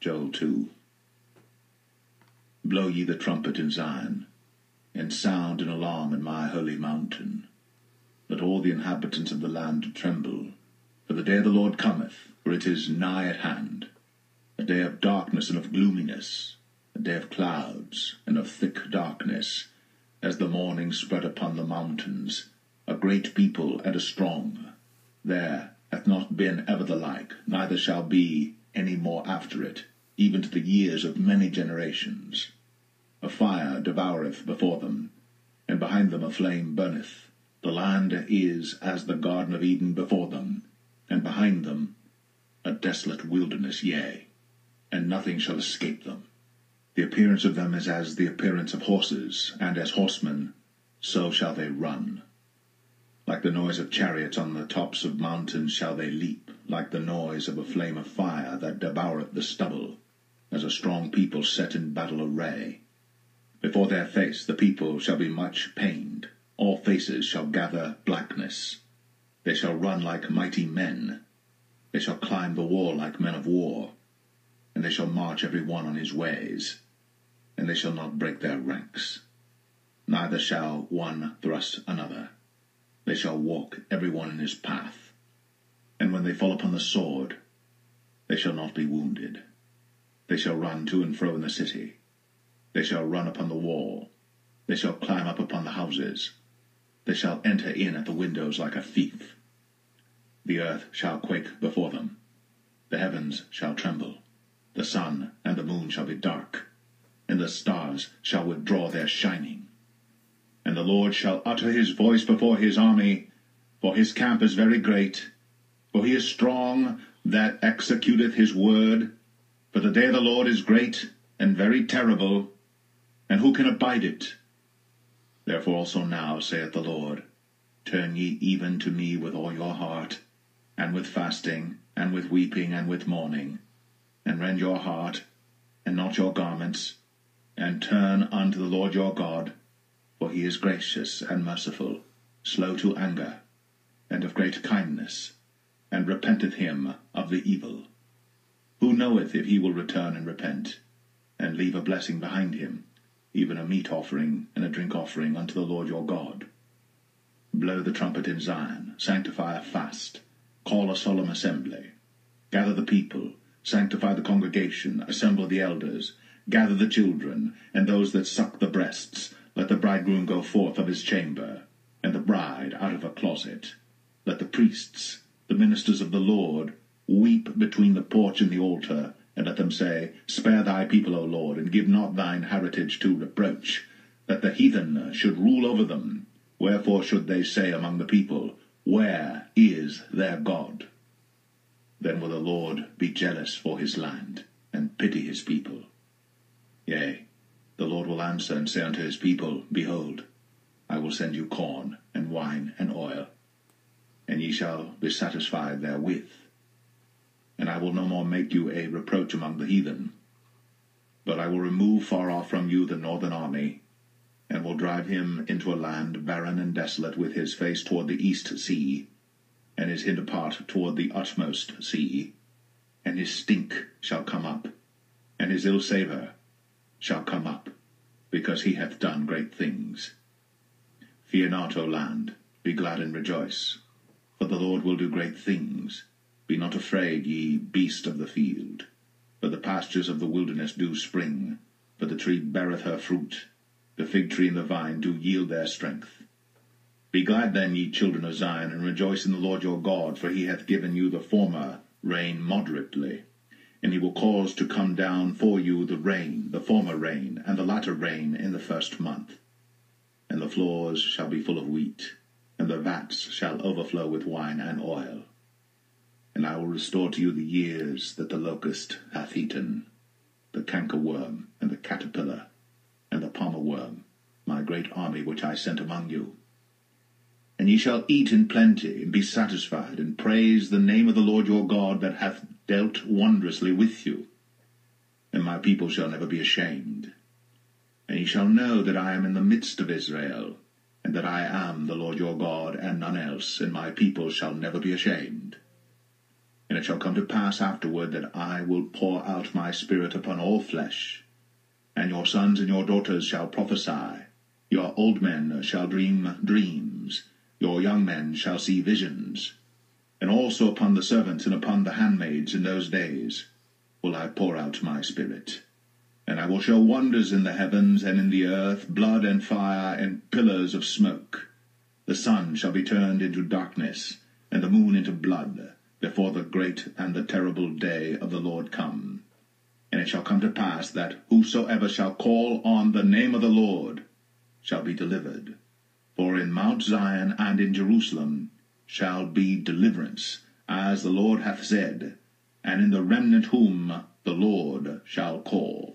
Joel 2. Blow ye the trumpet in Zion, and sound an alarm in my holy mountain. Let all the inhabitants of the land tremble, for the day of the Lord cometh, for it is nigh at hand, a day of darkness and of gloominess, a day of clouds and of thick darkness, as the morning spread upon the mountains, a great people and a strong. There hath not been ever the like, neither shall be any more after it, even to the years of many generations. A fire devoureth before them, and behind them a flame burneth. The land is as the Garden of Eden before them, and behind them a desolate wilderness, yea, and nothing shall escape them. The appearance of them is as the appearance of horses, and as horsemen, so shall they run. Like the noise of chariots on the tops of mountains shall they leap, like the noise of a flame of fire that devoureth the stubble, as a strong people set in battle array. Before their face the people shall be much pained, all faces shall gather blackness. They shall run like mighty men, they shall climb the wall like men of war, and they shall march every one on his ways, and they shall not break their ranks. Neither shall one thrust another. They shall walk every one in his path. And when they fall upon the sword, they shall not be wounded. They shall run to and fro in the city. They shall run upon the wall. They shall climb up upon the houses. They shall enter in at the windows like a thief. The earth shall quake before them. The heavens shall tremble. The sun and the moon shall be dark, and the stars shall withdraw their shining. And the Lord shall utter his voice before his army, for his camp is very great, for he is strong that executeth his word. For the day of the Lord is great and very terrible, and who can abide it? Therefore also now, saith the Lord, turn ye even to me with all your heart, and with fasting, and with weeping, and with mourning, and rend your heart, and not your garments, and turn unto the Lord your God. For he is gracious and merciful, slow to anger, and of great kindness, and repenteth him of the evil. Who knoweth if he will return and repent, and leave a blessing behind him, even a meat offering and a drink offering unto the Lord your God? Blow the trumpet in Zion, sanctify a fast, call a solemn assembly. Gather the people, sanctify the congregation, assemble the elders, gather the children, and those that suck the breasts. Let the bridegroom go forth of his chamber, and the bride out of her closet. Let the priests, the ministers of the Lord, weep between the porch and the altar, and let them say, Spare thy people, O Lord, and give not thine heritage to reproach, that the heathen should rule over them. Wherefore should they say among the people, Where is their God? Then will the Lord be jealous for his land, and pity his people. Yea, the Lord will answer and say unto his people, Behold, I will send you corn, and wine, and oil, and ye shall be satisfied therewith. And I will no more make you a reproach among the heathen, but I will remove far off from you the northern army, and will drive him into a land barren and desolate, with his face toward the east sea, and his hinder part toward the utmost sea. And his stink shall come up, and his ill savour shall come up, because he hath done great things. Fear not, O land, be glad and rejoice, for the Lord will do great things. Be not afraid, ye beast of the field, for the pastures of the wilderness do spring, for the tree beareth her fruit, the fig tree and the vine do yield their strength. Be glad then, ye children of Zion, and rejoice in the Lord your God, for he hath given you the former rain moderately. And he will cause to come down for you the rain, the former rain, and the latter rain in the first month. And the floors shall be full of wheat, and the vats shall overflow with wine and oil. And I will restore to you the years that the locust hath eaten, the cankerworm, and the caterpillar, and the palmer worm, my great army which I sent among you. And ye shall eat in plenty, and be satisfied, and praise the name of the Lord your God, that hath dealt wondrously with you. And my people shall never be ashamed. And ye shall know that I am in the midst of Israel, and that I am the Lord your God, and none else, and my people shall never be ashamed. And it shall come to pass afterward that I will pour out my Spirit upon all flesh. And your sons and your daughters shall prophesy. Your old men shall dream dreams. Your young men shall see visions. And also upon the servants and upon the handmaids in those days will I pour out my Spirit. And I will show wonders in the heavens and in the earth, blood and fire and pillars of smoke. The sun shall be turned into darkness, and the moon into blood, before the great and the terrible day of the Lord come. And it shall come to pass that whosoever shall call on the name of the Lord shall be delivered. For in Mount Zion and in Jerusalem shall be deliverance, as the Lord hath said, and in the remnant whom the Lord shall call.